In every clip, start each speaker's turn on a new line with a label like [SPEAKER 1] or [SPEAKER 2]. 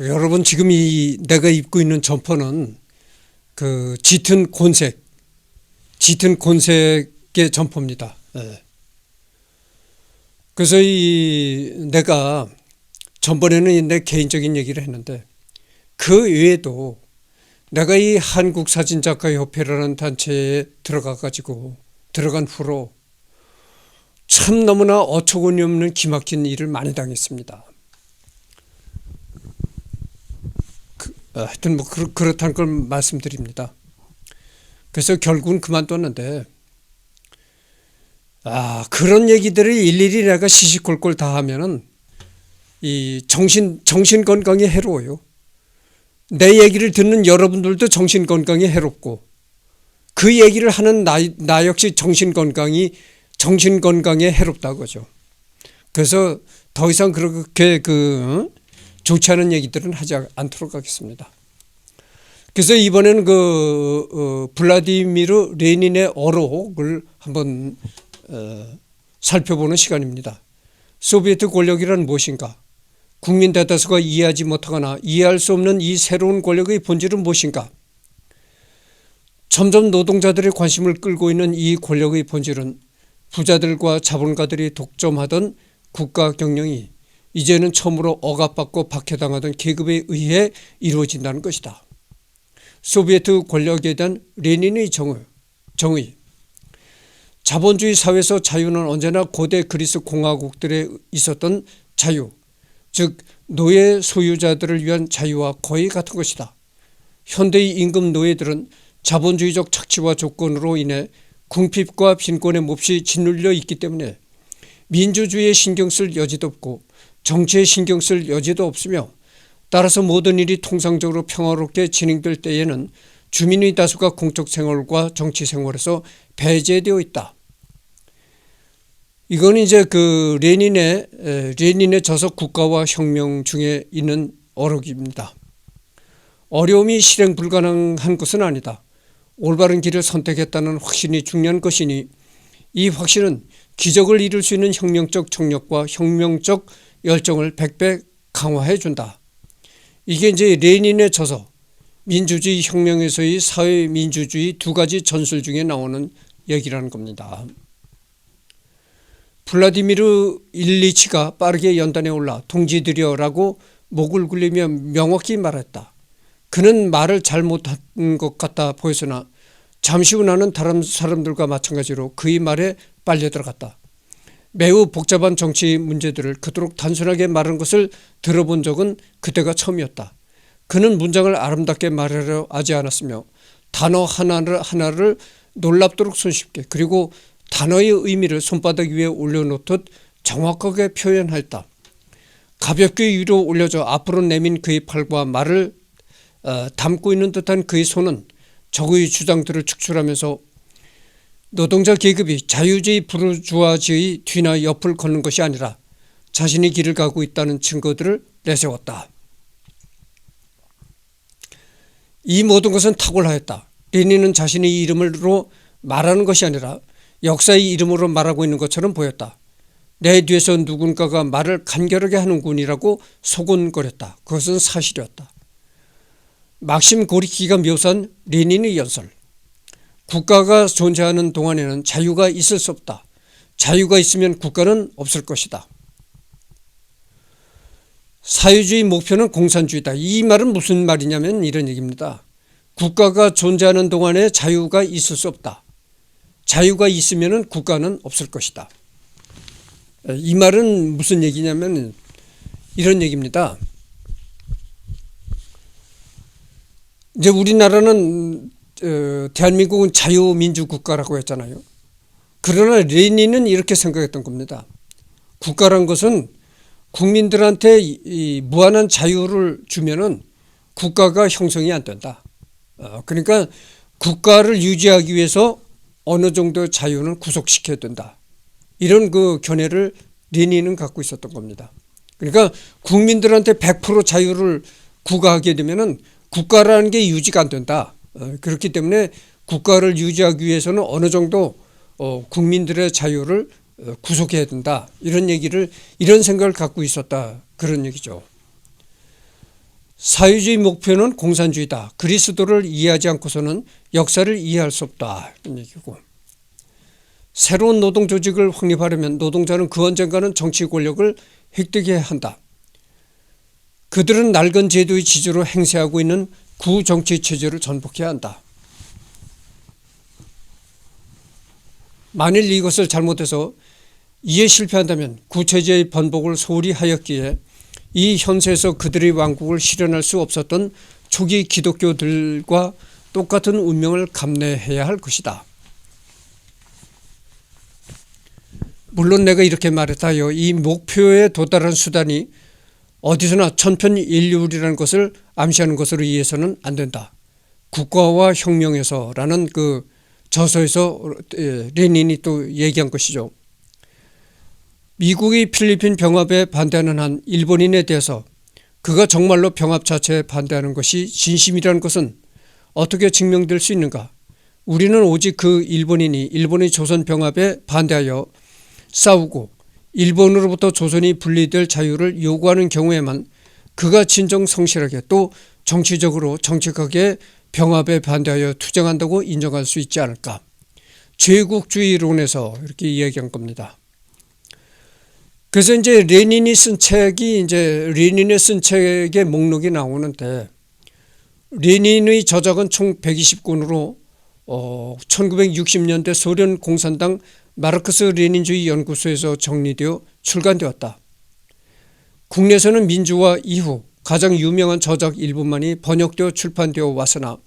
[SPEAKER 1] 여러분 지금 내가 입고 있는 점퍼는 그 짙은 곤색의 점퍼입니다. 예. 그래서 내가 전번에는 내 개인적인 얘기를 했는데 그 외에도 내가 이 한국사진작가협회라는 단체에 들어간 후로 참 너무나 어처구니 없는 기막힌 일을 많이 당했습니다. 하여튼 그렇다는 걸 말씀드립니다. 그래서 결국은 그만뒀는데 그런 얘기들을 일일이 내가 시시콜콜 다 하면은 이 정신 건강에 해로워요. 내 얘기를 듣는 여러분들도 정신 건강에 해롭고 그 얘기를 하는 나 역시 정신 건강에 해롭다 그죠. 그래서 더 이상 그렇게 좋지 않은 얘기들은 하지 않도록 하겠습니다. 그래서 이번에는 블라디미르 레닌의 어록을 한번 살펴보는 시간입니다. 소비에트 권력이란 무엇인가? 국민 대다수가 이해하지 못하거나 이해할 수 없는 이 새로운 권력의 본질은 무엇인가? 점점 노동자들의 관심을 끌고 있는 이 권력의 본질은 부자들과 자본가들이 독점하던 국가 경영이 이제는 처음으로 억압받고 박해당하던 계급에 의해 이루어진다는 것이다. 소비에트 권력에 대한 레닌의 정의. 자본주의 사회에서 자유는 언제나 고대 그리스 공화국들에 있었던 자유, 즉 노예 소유자들을 위한 자유와 거의 같은 것이다. 현대의 임금 노예들은 자본주의적 착취와 조건으로 인해 궁핍과 빈곤의 몹시 짓눌려 있기 때문에 민주주의에 신경 쓸 여지도 없고 정치에 신경 쓸 여지도 없으며 따라서 모든 일이 통상적으로 평화롭게 진행될 때에는 주민의 다수가 공적 생활과 정치 생활에서 배제되어 있다. 이건 이제 레닌의 저서 국가와 혁명 중에 있는 어록입니다. 어려움이 실행 불가능한 것은 아니다. 올바른 길을 선택했다는 확신이 중요한 것이니 이 확신은 기적을 이룰 수 있는 혁명적 청력과 혁명적 열정을 100배 강화해 준다. 이게 이제 레닌의 저서 민주주의 혁명에서의 사회민주주의 두 가지 전술 중에 나오는 얘기라는 겁니다. 블라디미르 일리치가 빠르게 연단에 올라 동지들여라고 목을 굴리며 명확히 말했다. 그는 말을 잘못한 것 같아 보였으나 잠시 후 나는 다른 사람들과 마찬가지로 그의 말에 빨려 들어갔다. 매우 복잡한 정치 문제들을 그토록 단순하게 말한 것을 들어본 적은 그때가 처음이었다. 그는 문장을 아름답게 말하려 하지 않았으며 단어 하나를 놀랍도록 손쉽게 그리고 단어의 의미를 손바닥 위에 올려놓듯 정확하게 표현했다. 가볍게 위로 올려져 앞으로 내민 그의 팔과 말을 담고 있는 듯한 그의 손은 적의 주장들을 축출하면서 노동자 계급이 자유주의 부르주아지의 뒤나 옆을 걷는 것이 아니라 자신이 길을 가고 있다는 증거들을 내세웠다. 이 모든 것은 탁월하였다. 레닌은 자신의 이름으로 말하는 것이 아니라 역사의 이름으로 말하고 있는 것처럼 보였다. 내 뒤에서 누군가가 말을 간결하게 하는군이라고 소곤거렸다. 그것은 사실이었다. 막심 고리키가 묘사한 레닌의 연설. 국가가 존재하는 동안에는 자유가 있을 수 없다. 자유가 있으면 국가는 없을 것이다. 사회주의 목표는 공산주의다. 이 말은 무슨 말이냐면 이런 얘기입니다. 국가가 존재하는 동안에 자유가 있을 수 없다. 자유가 있으면 국가는 없을 것이다. 이 말은 무슨 얘기냐면 이런 얘기입니다. 이제 우리나라는 대한민국은 자유민주국가라고 했잖아요. 그러나 레닌은 이렇게 생각했던 겁니다. 국가란 것은 국민들한테 무한한 자유를 주면은 국가가 형성이 안 된다. 그러니까 국가를 유지하기 위해서 어느 정도 자유는 구속시켜야 된다. 이런 그 견해를 레닌은 갖고 있었던 겁니다. 그러니까 국민들한테 100% 자유를 구가하게 되면은 국가라는 게 유지가 안 된다. 그렇기 때문에 국가를 유지하기 위해서는 어느 정도 국민들의 자유를 구속해야 된다. 이런 생각을 갖고 있었다. 그런 얘기죠. 사회주의 목표는 공산주의다. 그리스도를 이해하지 않고서는 역사를 이해할 수 없다. 이런 얘기고. 새로운 노동조직을 확립하려면 노동자는 그 언젠가는 정치 권력을 획득해야 한다. 그들은 낡은 제도의 지주로 행세하고 있는 구정치 체제를 전복해야 한다. 만일 이것을 잘못해서 이에 실패한다면 구체제의 번복을 소홀히 하였기에 이 현세에서 그들의 왕국을 실현할 수 없었던 초기 기독교들과 똑같은 운명을 감내해야 할 것이다. 물론 내가 이렇게 말했다요. 이 목표에 도달한 수단이 어디서나 천편일률이라는 것을 암시하는 것으로 이해해서는 안 된다. 국가와 혁명에서라는 그 저서에서 레닌이 또 얘기한 것이죠. 미국이 필리핀 병합에 반대하는 한 일본인에 대해서 그가 정말로 병합 자체에 반대하는 것이 진심이라는 것은 어떻게 증명될 수 있는가? 우리는 오직 그 일본인이 일본의 조선 병합에 반대하여 싸우고 일본으로부터 조선이 분리될 자유를 요구하는 경우에만 그가 진정 성실하게 또 정치적으로 정직하게 병합에 반대하여 투쟁한다고 인정할 수 있지 않을까? 제국주의론에서 이렇게 이야기한 겁니다. 그래서 이제 레닌의 쓴 책의 목록이 나오는데 레닌의 저작은 총 120권으로 1960년대 소련 공산당 마르크스 레닌주의 연구소에서 정리되어 출간되었다. 국내에서는 민주화 이후 가장 유명한 저작 일부만이 번역되어 출판되어 왔으나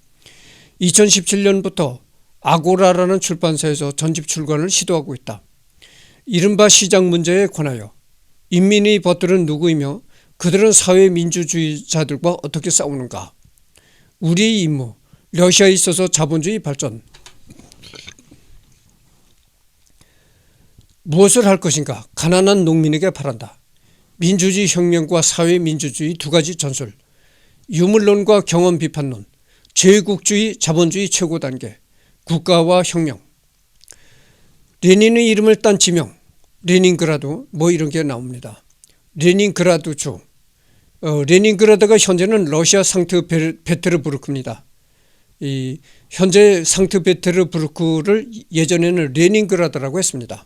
[SPEAKER 1] 2017년부터 아고라라는 출판사에서 전집 출간을 시도하고 있다. 이른바 시장 문제에 관하여 인민의 벗들은 누구이며 그들은 사회민주주의자들과 어떻게 싸우는가? 우리의 임무, 러시아에 있어서 자본주의 발전. 무엇을 할 것인가? 가난한 농민에게 바란다. 민주주의 혁명과 사회민주주의 두 가지 전술, 유물론과 경험 비판론, 제국주의, 자본주의 최고 단계, 국가와 혁명. 레닌의 이름을 딴 지명, 레닌그라드 뭐 이런 게 나옵니다. 레닌그라드주. 레닌그라드가 현재는 러시아 상트페테르부르크입니다. 이 현재 상트페테르부르크를 예전에는 레닌그라드라고 했습니다.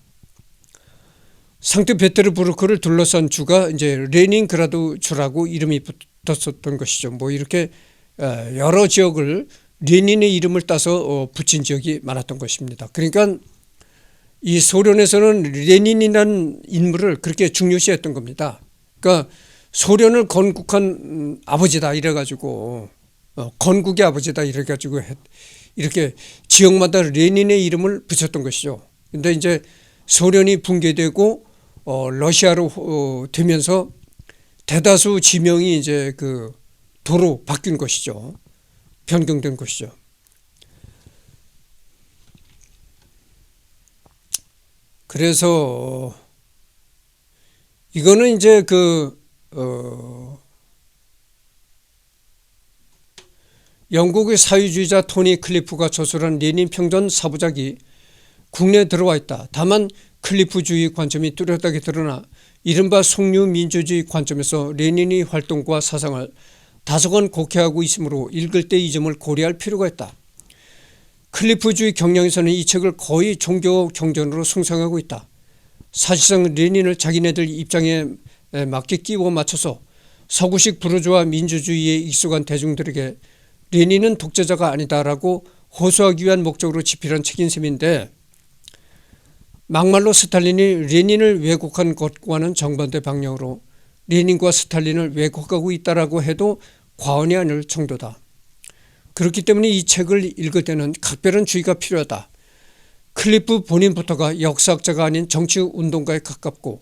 [SPEAKER 1] 상트페테르부르크를 둘러싼 주가 이제 레닌그라드 주라고 이름이 붙었었던 것이죠. 뭐 이렇게 여러 지역을 레닌의 이름을 따서 붙인 지역이 많았던 것입니다. 그러니까 이 소련에서는 레닌이라는 인물을 그렇게 중요시했던 겁니다. 그러니까 소련을 건국한 아버지다 이래가지고 건국의 아버지다 이래가지고 이렇게 지역마다 레닌의 이름을 붙였던 것이죠. 근데 이제 소련이 붕괴되고 러시아로 되면서 대다수 지명이 이제 그 도로 바뀐 것이죠. 변경된 것이죠. 그래서 이거는 이제 영국의 사회주의자 토니 클리프가 저술한 레닌 평전 4부작이 국내에 들어와 있다. 다만 클리프주의 관점이 뚜렷하게 드러나 이른바 속류민주주의 관점에서 레닌의 활동과 사상을 다소간 곡해하고 있으므로 읽을 때 이 점을 고려할 필요가 있다. 클리프주의 경향에서는 이 책을 거의 종교 경전으로 숭상하고 있다. 사실상 레닌을 자기네들 입장에 맞게 끼워 맞춰서 서구식 부르주아 민주주의에 익숙한 대중들에게 레닌은 독재자가 아니다라고 호소하기 위한 목적으로 집필한 책인 셈인데 막말로 스탈린이 레닌을 왜곡한 것과는 정반대 방향으로 레닌과 스탈린을 왜곡하고 있다라고 해도 과언이 아닐 정도다. 그렇기 때문에 이 책을 읽을 때는 각별한 주의가 필요하다. 클리프 본인부터가 역사학자가 아닌 정치운동가에 가깝고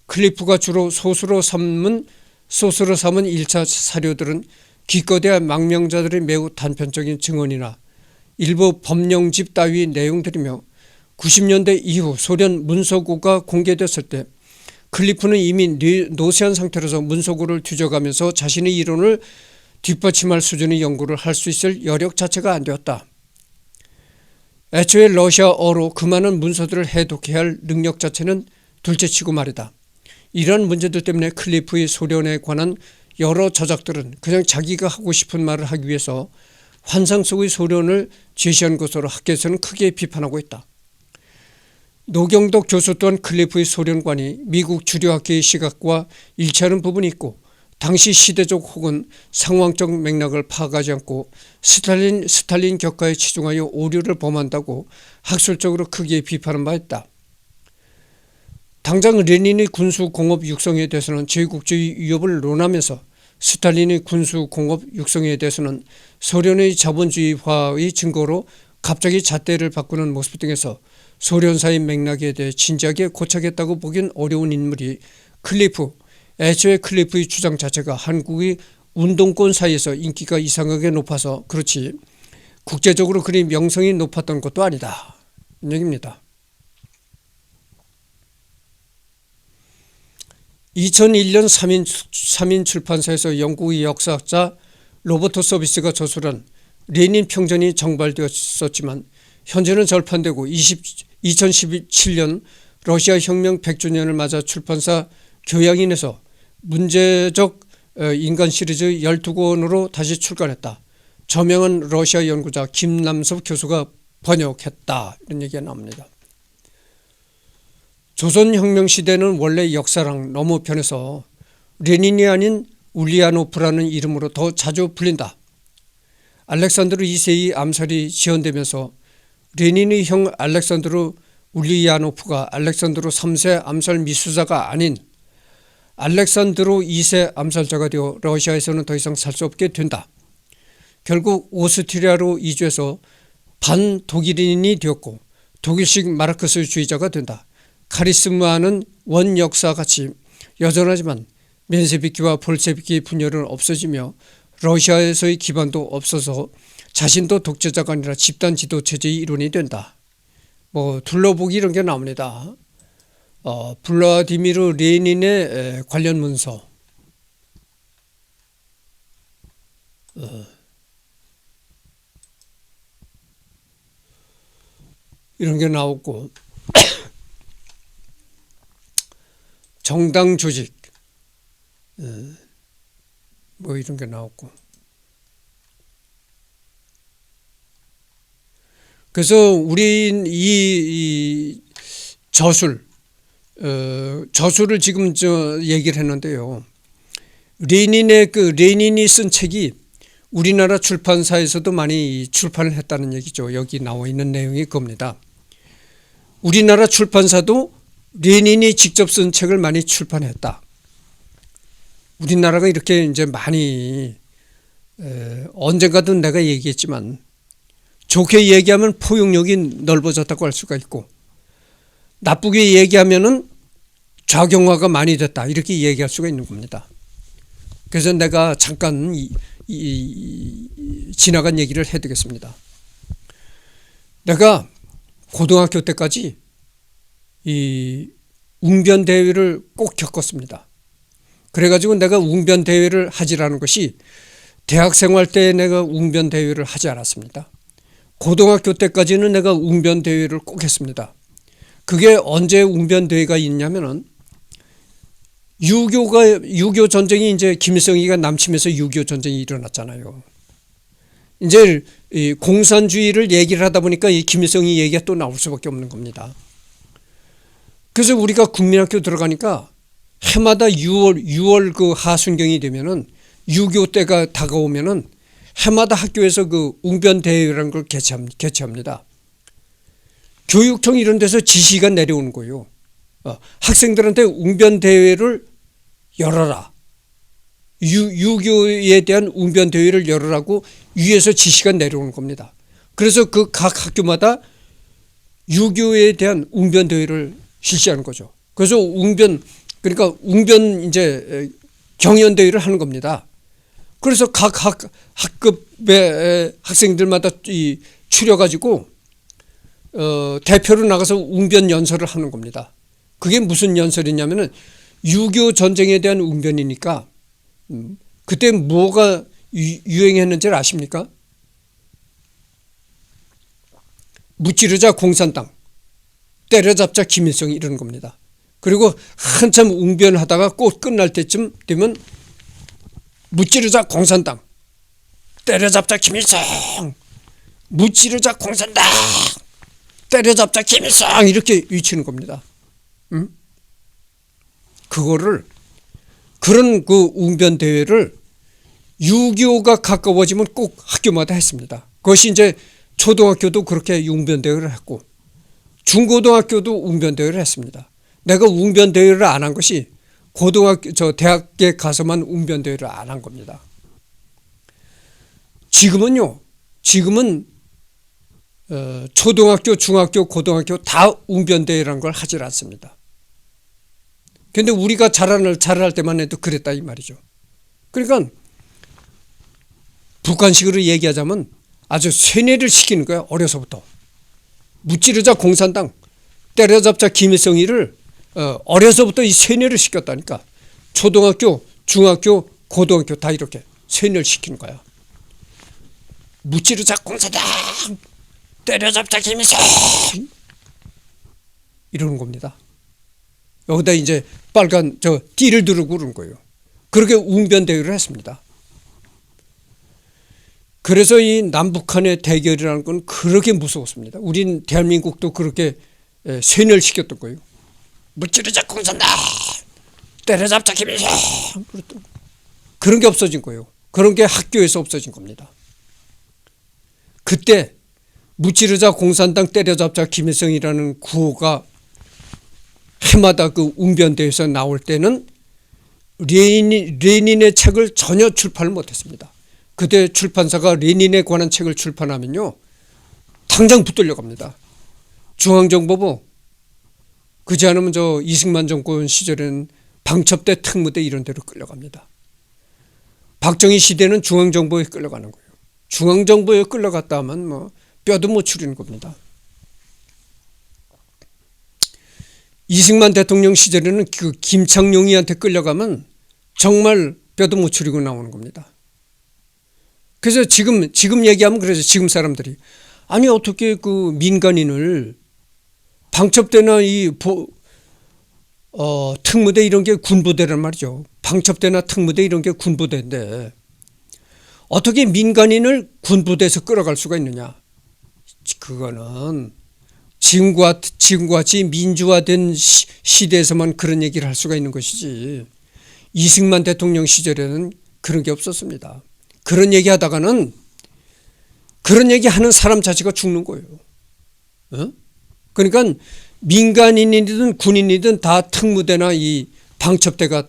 [SPEAKER 1] 클리프가 주로 소수로 삼은 1차 사료들은 기껏해야 망명자들의 매우 단편적인 증언이나 일부 법령집 따위 내용들이며 90년대 이후 소련 문서고가 공개됐을 때 클리프는 이미 노쇠한 상태로서 문서고를 뒤져가면서 자신의 이론을 뒷받침할 수준의 연구를 할 수 있을 여력 자체가 안 되었다. 애초에 러시아어로 그 많은 문서들을 해독해야 할 능력 자체는 둘째치고 말이다. 이러한 문제들 때문에 클리프의 소련에 관한 여러 저작들은 그냥 자기가 하고 싶은 말을 하기 위해서 환상 속의 소련을 제시한 것으로 학계에서는 크게 비판하고 있다. 노경덕 교수 또한 클리프의 소련관이 미국 주류학계의 시각과 일치하는 부분이 있고 당시 시대적 혹은 상황적 맥락을 파악하지 않고 스탈린 격가에 치중하여 오류를 범한다고 학술적으로 크게 비판한 바 있다. 당장 레닌의 군수공업 육성에 대해서는 제국주의 위협을 논하면서 스탈린의 군수공업 육성에 대해서는 소련의 자본주의화의 증거로 갑자기 잣대를 바꾸는 모습 등에서 소련사의 맥락에 대해 진지하게 고착했다고 보기는 어려운 인물이 클리프, 애초에 클리프의 주장 자체가 한국의 운동권 사이에서 인기가 이상하게 높아서 그렇지 국제적으로 그리 명성이 높았던 것도 아니다. 이런 얘기입니다. 2001년 3인 출판사에서 영국의 역사학자 로버트 서비스가 저술한 레닌 평전이 정발되었었지만 현재는 절판되고 2017년 러시아 혁명 100주년을 맞아 출판사 교양인에서 문제적 인간 시리즈 12권으로 다시 출간했다. 저명한 러시아 연구자 김남섭 교수가 번역했다. 이런 얘기가 나옵니다. 조선혁명 시대는 원래 역사랑 너무 변해서 레닌이 아닌 울리아노프라는 이름으로 더 자주 불린다. 알렉산드르 2세의 암살이 지연되면서 레닌의 형 알렉산드르 울리아노프가 알렉산드르 3세 암살 미수자가 아닌 알렉산드르 2세 암살자가 되어 러시아에서는 더 이상 살 수 없게 된다. 결국 오스트리아로 이주해서 반독일인이 되었고 독일식 마르크스주의자가 된다. 카리스마는 원역사같이 여전하지만 멘세비키와 볼셰비키 분열은 없어지며 러시아에서의 기반도 없어서 자신도 독재자가 아니라 집단 지도체제의 일원이 된다. 둘러보기 이런 게 나옵니다. 블라디미르 레닌의 관련 문서, 이런 게 나오고 정당 조직 이런 게 나오고 그래서 우린 이 저술을 지금 얘기를 했는데요. 레닌이 쓴 책이 우리나라 출판사에서도 많이 출판을 했다는 얘기죠. 여기 나와 있는 내용이 그겁니다. 우리나라 출판사도 레닌이 직접 쓴 책을 많이 출판했다. 우리나라가 이렇게 이제 많이 언젠가도 내가 얘기했지만 좋게 얘기하면 포용력이 넓어졌다고 할 수가 있고 나쁘게 얘기하면은 좌경화가 많이 됐다 이렇게 얘기할 수가 있는 겁니다. 그래서 내가 잠깐 지나간 얘기를 해드리겠습니다. 내가 고등학교 때까지 이 웅변 대회를 꼭 겪었습니다. 그래가지고 내가 웅변 대회를 하지라는 것이 대학생활 때 내가 웅변 대회를 하지 않았습니다. 고등학교 때까지는 내가 웅변 대회를 꼭 했습니다. 그게 언제 웅변 대회가 있냐면은 6.25 전쟁이 이제 김일성이가 남침해서 6.25 전쟁이 일어났잖아요. 이제 이 공산주의를 얘기를 하다 보니까 이 김일성이 얘기가 또 나올 수밖에 없는 겁니다. 그래서 우리가 국민학교 들어가니까 해마다 6월 그 하순경이 되면은 6.25 때가 다가오면은 해마다 학교에서 그 웅변 대회라는 걸 개최합니다. 교육청 이런 데서 지시가 내려오는 거예요. 학생들한테 웅변 대회를 열어라. 6.25에 대한 웅변 대회를 열으라고 위에서 지시가 내려오는 겁니다. 그래서 그 각 학교마다 6.25에 대한 웅변 대회를 실시하는 거죠. 그래서 그러니까 웅변 이제 경연 대회를 하는 겁니다. 그래서 각 학급의 학생들마다 추려가지고 대표로 나가서 웅변 연설을 하는 겁니다. 그게 무슨 연설이냐면은 6.25 전쟁에 대한 웅변이니까 그때 뭐가 유행했는지를 아십니까? 무찌르자 공산당, 때려잡자 김일성 이런 겁니다. 그리고 한참 웅변하다가 꼭 끝날 때쯤 되면 무찌르자 공산당, 때려잡자 김일성, 무찌르자 공산당, 때려잡자 김일성 이렇게 외치는 겁니다. 응? 그거를 그런 그 웅변 대회를 6.25가 가까워지면 꼭 학교마다 했습니다. 그것이 이제 초등학교도 그렇게 웅변 대회를 했고 중고등학교도 웅변 대회를 했습니다. 내가 웅변 대회를 안 한 것이 대학에 가서만 웅변 대회를 안 한 겁니다. 지금은 초등학교, 중학교, 고등학교 다 웅변 대회라는 걸 하질 않습니다. 그런데 우리가 자랄 때만 해도 그랬다 이 말이죠. 그러니까 북한식으로 얘기하자면 아주 세뇌를 시키는 거야. 어려서부터. 무찌르자 공산당, 때려잡자 김일성이를 어려서부터 이 세뇌를 시켰다니까. 초등학교, 중학교, 고등학교 다 이렇게 세뇌를 시키는 거야. 무찌르자 공산당, 때려잡자 김일성 이러는 겁니다. 여기다 이제 빨간 띠를 두르고 그러는 거예요. 그렇게 웅변 대회를 했습니다. 그래서 이 남북한의 대결이라는 건 그렇게 무서웠습니다. 우린 대한민국도 그렇게 세뇌를 시켰던 거예요. 무찌르자 공산당, 때려잡자 김일성 그런 게 없어진 거예요. 그런 게 학교에서 없어진 겁니다. 그때 무찌르자 공산당, 때려잡자 김일성이라는 구호가 해마다 그 웅변대에서 나올 때는 레닌의 책을 전혀 출판을 못했습니다. 그때 출판사가 레닌에 관한 책을 출판하면요 당장 붙들려 갑니다. 중앙정보부 그지 않으면 이승만 정권 시절에는 방첩대, 특무대 이런 데로 끌려갑니다. 박정희 시대는 중앙정보에 끌려가는 거예요. 중앙정보에 끌려갔다 하면 뭐 뼈도 못 추리는 겁니다. 이승만 대통령 시절에는 그 김창룡이한테 끌려가면 정말 뼈도 못 추리고 나오는 겁니다. 그래서 지금 얘기하면 그래서 지금 사람들이 아니 어떻게 그 민간인을 방첩대나 특무대 이런 게 군부대란 말이죠. 방첩대나 특무대 이런 게 군부대인데 어떻게 민간인을 군부대에서 끌어갈 수가 있느냐. 그거는 지금과 같이 민주화된 시대에서만 그런 얘기를 할 수가 있는 것이지 이승만 대통령 시절에는 그런 게 없었습니다. 그런 얘기 하다가는 그런 얘기 하는 사람 자체가 죽는 거예요. 그러니까 민간인이든 군인이든 다 특무대나 이 방첩대가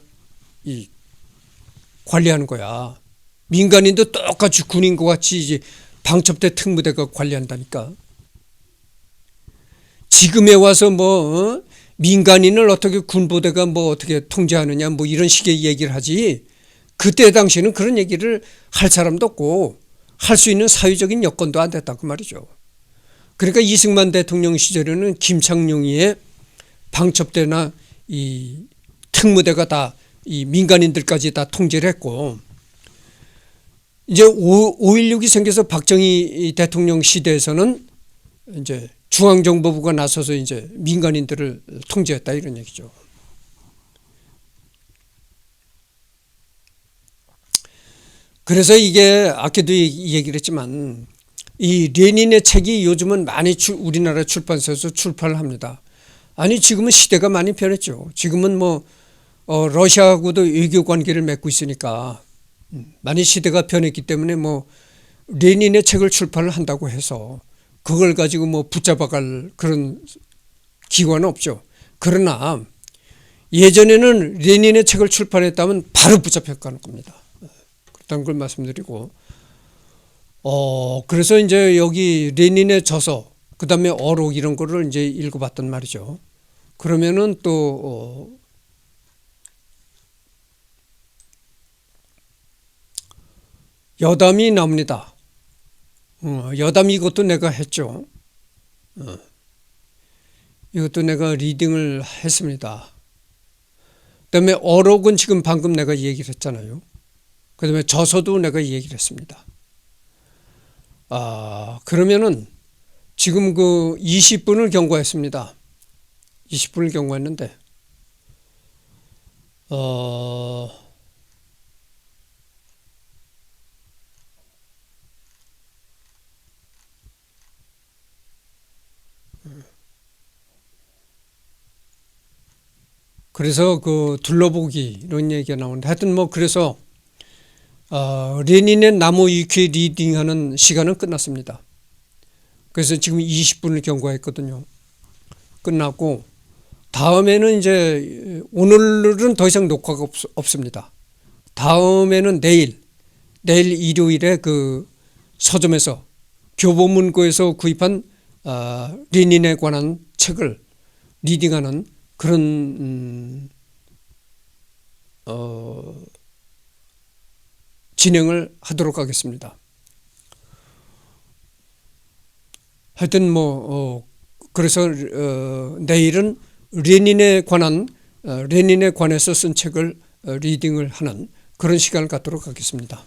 [SPEAKER 1] 관리하는 거야. 민간인도 똑같이 군인과 같이 이제 방첩대, 특무대가 관리한다니까. 지금에 와서 민간인을 어떻게 군부대가 어떻게 통제하느냐 이런 식의 얘기를 하지. 그때 당시에는 그런 얘기를 할 사람도 없고 할 수 있는 사회적인 여건도 안 됐다고 말이죠. 그러니까 이승만 대통령 시절에는 김창룡이의 방첩대나 이 특무대가 다 이 민간인들까지 다 통제를 했고 이제 5.16이 생겨서 박정희 대통령 시대에서는 이제 중앙정보부가 나서서 이제 민간인들을 통제했다 이런 얘기죠. 그래서 이게 아까도 얘기를 했지만 이 레닌의 책이 요즘은 많이 우리나라 출판사에서 출판을 합니다. 아니 지금은 시대가 많이 변했죠. 지금은 러시아하고도 외교 관계를 맺고 있으니까 많이 시대가 변했기 때문에 레닌의 책을 출판을 한다고 해서 그걸 가지고 붙잡아갈 그런 기관은 없죠. 그러나 예전에는 레닌의 책을 출판했다면 바로 붙잡혀가는 겁니다. 그런 걸 말씀드리고 그래서 이제 여기 레닌의 저서 그다음에 어록 이런 거를 이제 읽어봤단 말이죠. 그러면은 또 여담이 나옵니다. 여담 이것도 내가 했죠. 이것도 내가 리딩을 했습니다. 그다음에 어록은 지금 방금 내가 얘기를 했잖아요. 그다음에 저서도 내가 얘기를 했습니다. 그러면은 지금 그 20분을 경과했습니다. 20분을 경과했는데 그래서 그 둘러보기 이런 얘기가 나오는데 하여튼 뭐 그래서 레닌의 나무 위키 리딩하는 시간은 끝났습니다. 그래서 지금 20분을 경과했거든요. 끝났고 다음에는 이제 오늘은 더 이상 녹화가 없습니다. 다음에는 내일 일요일에 그 서점에서 교보문고에서 구입한 레닌에 관한 책을 리딩하는 그런 진행을 하도록 하겠습니다. 하여튼 뭐 그래서 내일은 레닌에 관해서 쓴 책을 리딩을 하는 그런 시간을 갖도록 하겠습니다.